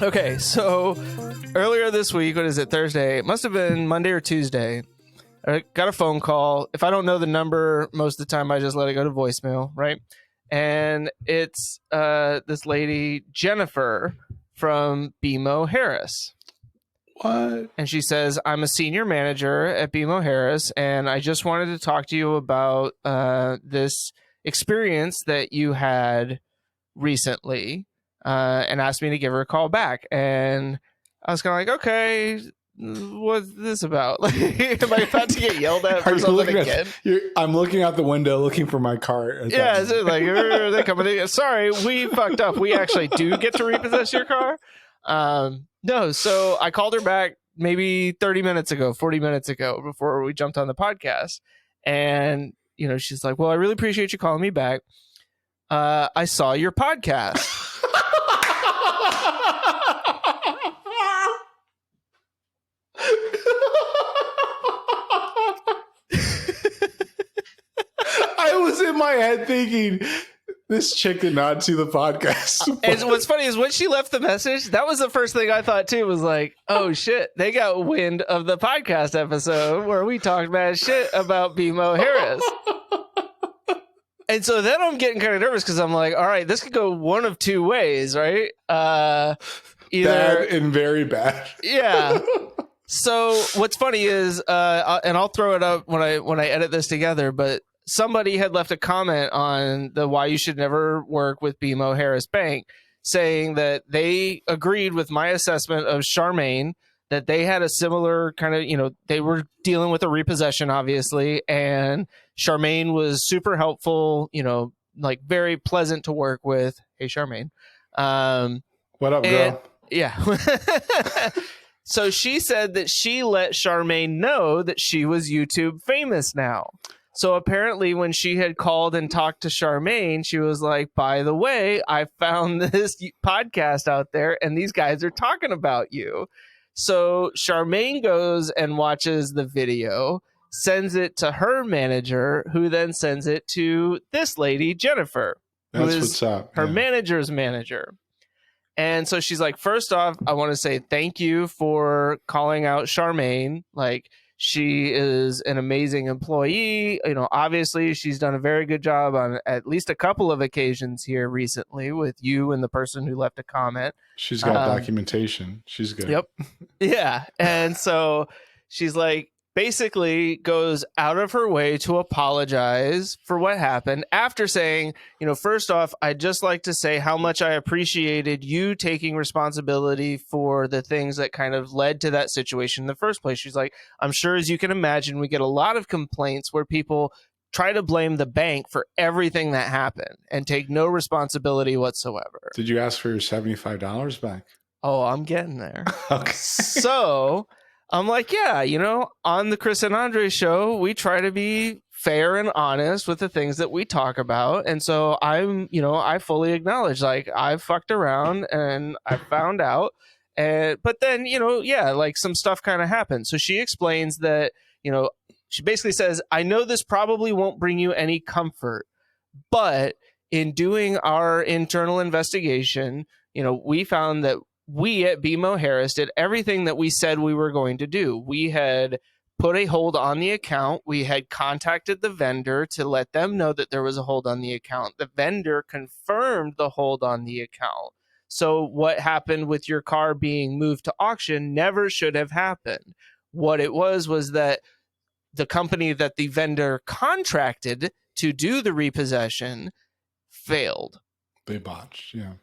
Okay, so earlier this week, what is it, Thursday? It must have been Monday or Tuesday. I got a phone call. If I don't know the number, most of the time I just let it go to voicemail, right? And it's this lady, Jennifer from BMO Harris. What? And she says, I'm a senior manager at BMO Harris, and I just wanted to talk to you about this experience that you had recently, and asked me to give her a call back. And I was kind of like, okay, what's this about? Like, am I about to get yelled at for something again? I'm looking out the window looking for my car. Yeah, so like, are they coming in? Sorry, we fucked up. We actually do get to repossess your car. No, so I called her back maybe 30 minutes ago, 40 minutes ago, before we jumped on the podcast. And, you know, she's like, well, I really appreciate you calling me back. I saw your podcast. I was in my head thinking, this chick did not see the podcast. And what's funny is when she left the message, that was the first thing I thought too, was like, oh shit, they got wind of the podcast episode where we talked bad shit about BMO Harris. And so then I'm getting kind of nervous because I'm like, all right, this could go one of two ways, right? Either bad and very bad. Yeah. So what's funny is, and I'll throw it up when I edit this together, but somebody had left a comment on the Why You Should Never Work with BMO Harris Bank, saying that they agreed with my assessment of Charmaine, that they had a similar kind of, you know, they were dealing with a repossession, obviously, and Charmaine was super helpful, you know, like very pleasant to work with. Hey, Charmaine. What up, girl? Yeah. So she said that she let Charmaine know that she was YouTube famous now. So apparently when she had called and talked to Charmaine, she was like, by the way, I found this podcast out there and these guys are talking about you. So Charmaine goes and watches the video, sends it to her manager, who then sends it to this lady, Jennifer, who That's is what's up. her manager's manager. And so she's like, first off, I want to say thank you for calling out Charmaine. Like, she is an amazing employee. You know, obviously she's done a very good job on at least a couple of occasions here recently with you and the person who left a comment. She's got documentation. She's good. Yep. Yeah. And so she's like, basically goes out of her way to apologize for what happened after saying, you know, first off, I'd just like to say how much I appreciated you taking responsibility for the things that kind of led to that situation in the first place. She's like, I'm sure, as you can imagine, we get a lot of complaints where people try to blame the bank for everything that happened and take no responsibility whatsoever. Did you ask for your $75 back? Oh, I'm getting there. Okay. So I'm like, yeah, you know, on the Chris and Andre show, we try to be fair and honest with the things that we talk about. And so I'm, you know, I fully acknowledge, like, I fucked around and I found out. But then, you know, yeah, like some stuff kind of happened. So she explains that, you know, she basically says, I know this probably won't bring you any comfort, but in doing our internal investigation, you know, we found that we at BMO Harris did everything that we said we were going to do. We had put a hold on the account. We had contacted the vendor to let them know that there was a hold on the account. The vendor confirmed the hold on the account. So what happened with your car being moved to auction never should have happened. What it was that the company that the vendor contracted to do the repossession failed. They botched, yeah.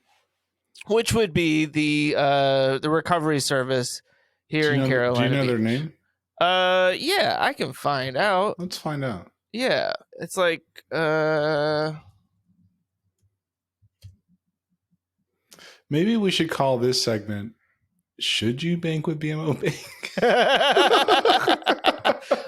Which would be the recovery service here in Carolina. Do you know their name? Yeah, I can find out. Let's find out. Yeah, it's like maybe we should call this segment "Should You Bank with BMO Bank?"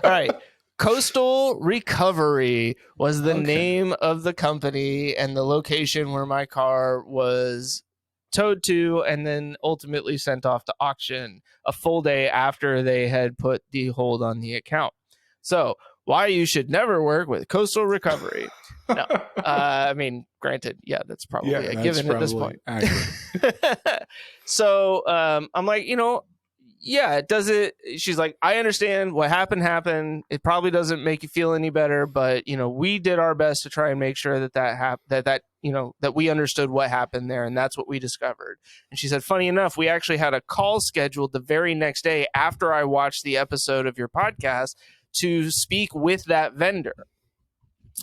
All right. Coastal Recovery was the name of the company and the location where my car was towed to and then ultimately sent off to auction a full day after they had put the hold on the account. So why you should never work with Coastal Recovery. No. I mean, granted, yeah, that's probably a given at this point. So I'm like, yeah, it does it. She's like, I understand what happened. It probably doesn't make you feel any better, but we did our best to try and make sure that we understood what happened there, and that's what we discovered. And she said, funny enough, we actually had a call scheduled the very next day after I watched the episode of your podcast to speak with that vendor.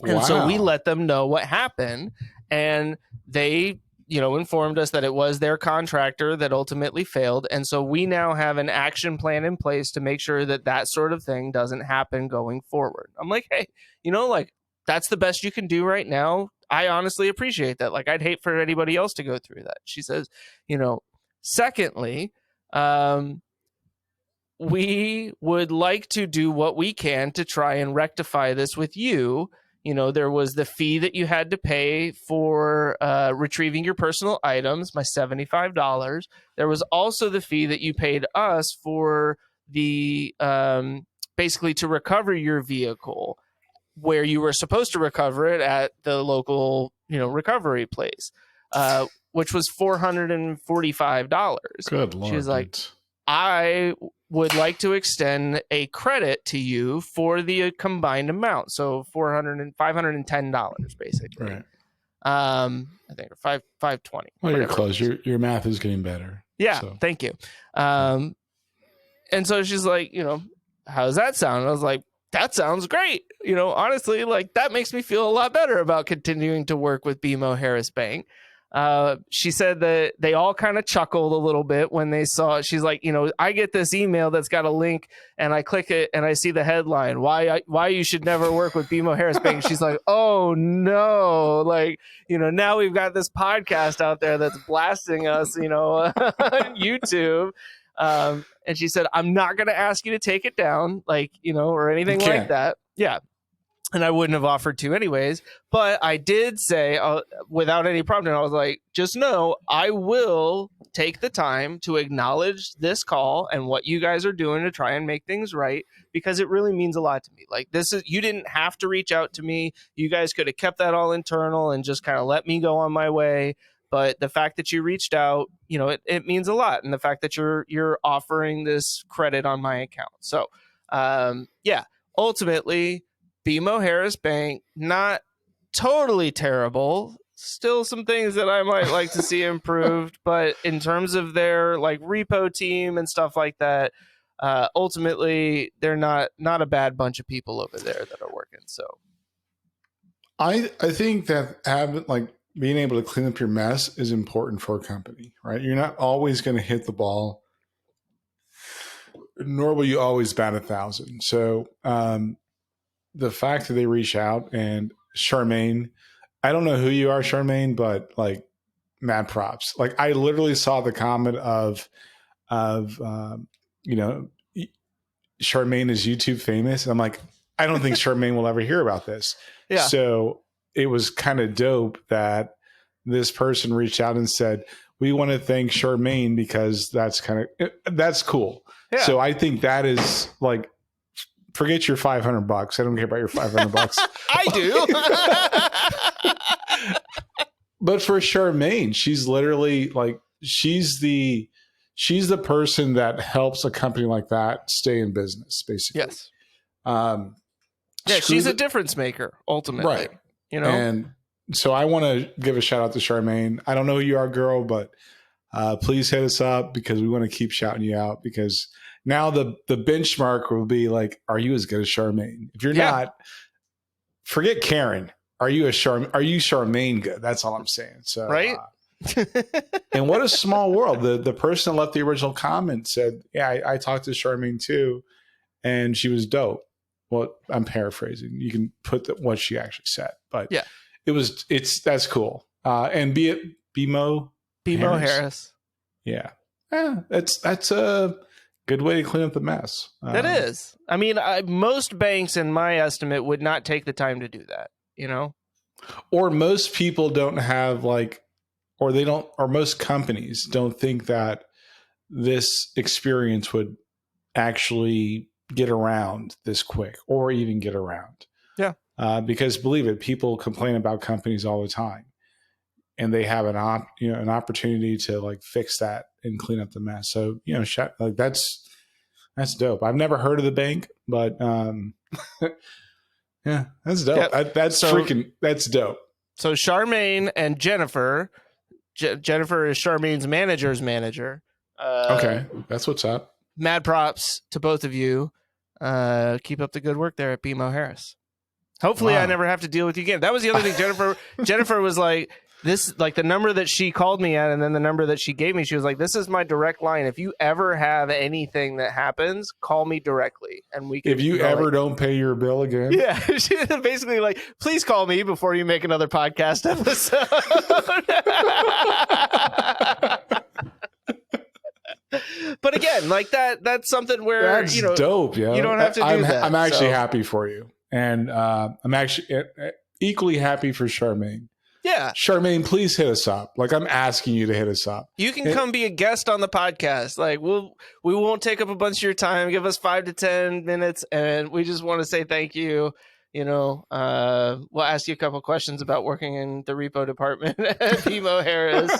And so we let them know what happened, and they informed us that it was their contractor that ultimately failed. And so we now have an action plan in place to make sure that sort of thing doesn't happen going forward. I'm like, hey, like, that's the best you can do right now. I honestly appreciate that. Like, I'd hate for anybody else to go through that. She says, secondly, we would like to do what we can to try and rectify this with you. There was the fee that you had to pay for retrieving your personal items, my $75. There was also the fee that you paid us for the basically to recover your vehicle, where you were supposed to recover it at the local recovery place, which was $445. Good Lord. She was like, I would like to extend a credit to you for the combined amount. So $510 basically. Right. I think $520. Well, you're close. Your math is getting better. Yeah. So. Thank you. And so she's like, how does that sound? And I was like, that sounds great. Honestly, like, that makes me feel a lot better about continuing to work with BMO Harris Bank. She said that they all kind of chuckled a little bit when they saw it. She's like, I get this email that's got a link and I click it and I see the headline, why you should never work with BMO Harris Bank. She's like, oh no. Like, now we've got this podcast out there that's blasting us, on YouTube. And she said, I'm not going to ask you to take it down, like, or anything like that. Yeah. And I wouldn't have offered to anyways, but I did say without any problem, I was like, just know I will take the time to acknowledge this call and what you guys are doing to try and make things right, because it really means a lot to me. Like, you didn't have to reach out to me. You guys could have kept that all internal and just kind of let me go on my way. But the fact that you reached out, it means a lot. And the fact that you're offering this credit on my account. So, yeah, ultimately, BMO Harris Bank, not totally terrible. Still some things that I might like to see improved. But in terms of their like repo team and stuff like that, ultimately, they're not a bad bunch of people over there that are working. So I think that being able to clean up your mess is important for a company, right? You're not always going to hit the ball, nor will you always bat 1,000. So the fact that they reach out, and Charmaine, I don't know who you are, Charmaine, but like, mad props. Like, I literally saw the comment of Charmaine is YouTube famous. I'm like, I don't think Charmaine will ever hear about this. Yeah. So it was kind of dope that this person reached out and said, we want to thank Charmaine because that's cool. Yeah. So I think that is like, forget your $500. I don't care about your $500. I do. But for Charmaine, she's literally like, she's the person that helps a company like that stay in business, basically. Yes. She's a difference maker, ultimately. Right. And so I want to give a shout out to Charmaine. I don't know who you are, girl, but please hit us up, because we want to keep shouting you out, because now the benchmark will be like, are you as good as Charmaine? If you're not, forget Karen. Are you Charmaine good? That's all I'm saying. So, right. And what a small world. The person that left the original comment said, yeah, I talked to Charmaine too, and she was dope. Well, I'm paraphrasing. You can put what she actually said, but yeah, that's cool. And be it BMO Harris. Yeah. That's a good way to clean up the mess. That is. I mean, most banks, in my estimate, would not take the time to do that, Or most people don't have or most companies don't think that this experience would actually get around this quick, or even get around. Yeah. because believe it, people complain about companies all the time, and they have an opportunity to like fix that and clean up the mess. So like that's dope. I've never heard of the bank, but yeah, that's dope. Yep. That's dope. So Charmaine and Jennifer. Jennifer is Charmaine's manager's manager. Okay, that's what's up. Mad props to both of you. Keep up the good work there at BMO Harris. Hopefully, I never have to deal with you again. That was the other thing. Jennifer was like, this, like the number that she called me at, and then the number that she gave me. She was like, "This is my direct line. If you ever have anything that happens, call me directly, and we can." If you ever don't pay your bill again, yeah, she basically like, please call me before you make another podcast episode. But again, like that's something where that's dope. Yeah, you don't have to do that. I'm actually happy for you, and I'm actually equally happy for Charmaine. Yeah, Charmaine, please hit us up. Like, I'm asking you to hit us up. You can come be a guest on the podcast. Like, we won't take up a bunch of your time. Give us 5 to 10 minutes, and we just want to say thank you. We'll ask you a couple questions about working in the repo department at BMO Harris.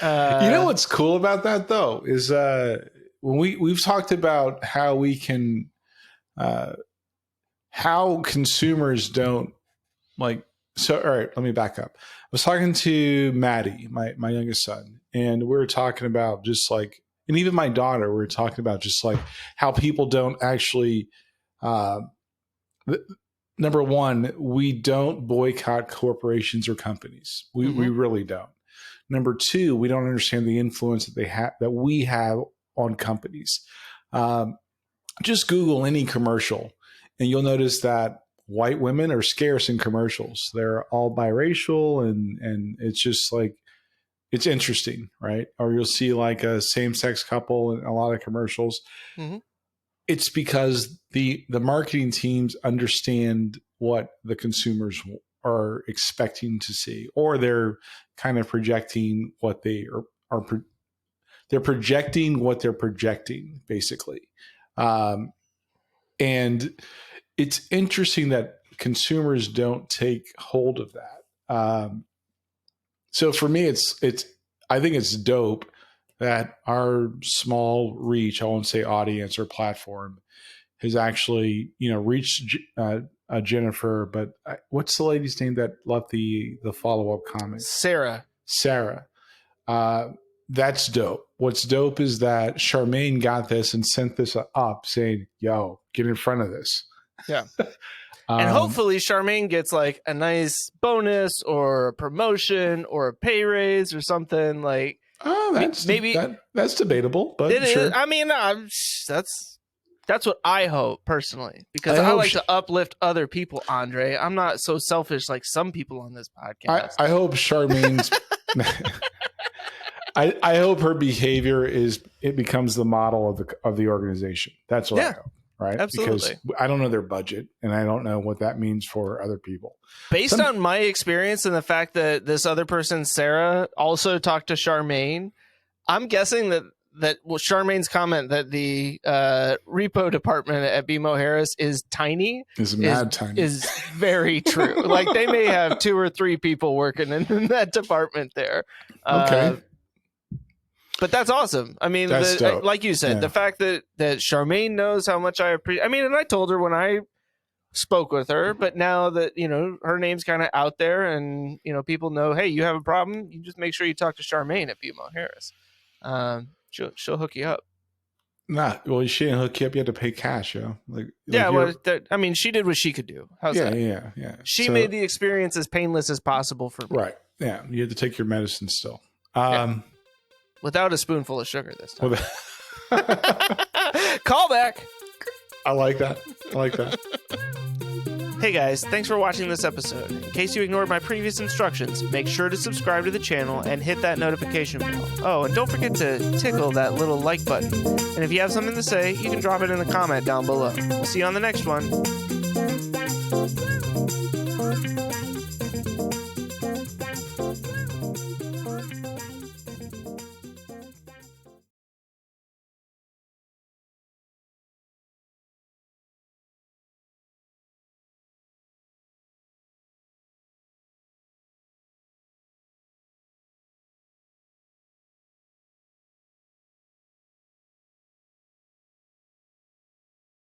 You know what's cool about that though is when we've talked about how we can how consumers don't like. So, all right, let me back up. I was talking to Maddie, my youngest son, and we were talking about just like, and even my daughter, we were talking about just like how people don't actually, number one, we don't boycott corporations or companies. We really don't. Number two, we don't understand the influence that we have on companies. Just Google any commercial, and you'll notice that white women are scarce in commercials. They're all biracial, and it's just like, it's interesting, right? Or you'll see like a same-sex couple in a lot of commercials. Mm-hmm. It's because the marketing teams understand what the consumers are expecting to see, or they're kind of projecting what they are they're projecting what they're projecting, basically. And it's interesting that consumers don't take hold of that. So for me, I think it's dope that our small reach, I won't say audience or platform, has actually, reached Jennifer. But what's the lady's name that left the follow-up comment? Sarah. That's dope. What's dope is that Charmaine got this and sent this up saying, "Yo, get in front of this." Yeah. And hopefully Charmaine gets like a nice bonus or a promotion or a pay raise or something like. Oh, that's debatable, but sure. I mean, that's what I hope personally, because I like to uplift other people, Andre. I'm not so selfish like some people on this podcast. I hope Charmaine's I hope her behavior becomes the model of the organization. That's what I hope. Right? Absolutely. Because I don't know their budget, and I don't know what that means for other people. Based on my experience and the fact that this other person, Sarah, also talked to Charmaine, I'm guessing that Charmaine's comment that the repo department at BMO Harris is tiny is tiny is very true. Like they may have 2 or 3 people working in that department there. Okay. But that's awesome. I mean, like you said, the fact that Charmaine knows how much I appreciate. I mean, and I told her when I spoke with her, but now that, her name's kind of out there and, people know, hey, you have a problem, you just make sure you talk to Charmaine at BMO Harris. She'll hook you up. Nah, well, she didn't hook you up. You had to pay cash, yo. I mean, she did what she could do. How's that? Yeah. She made the experience as painless as possible for me. Right. Yeah. You had to take your medicine still. Without a spoonful of sugar this time. Call back. I like that. Hey guys, thanks for watching this episode. In case you ignored my previous instructions, make sure to subscribe to the channel and hit that notification bell. Oh, and don't forget to tickle that little like button. And if you have something to say, you can drop it in the comment down below. We'll see you on the next one.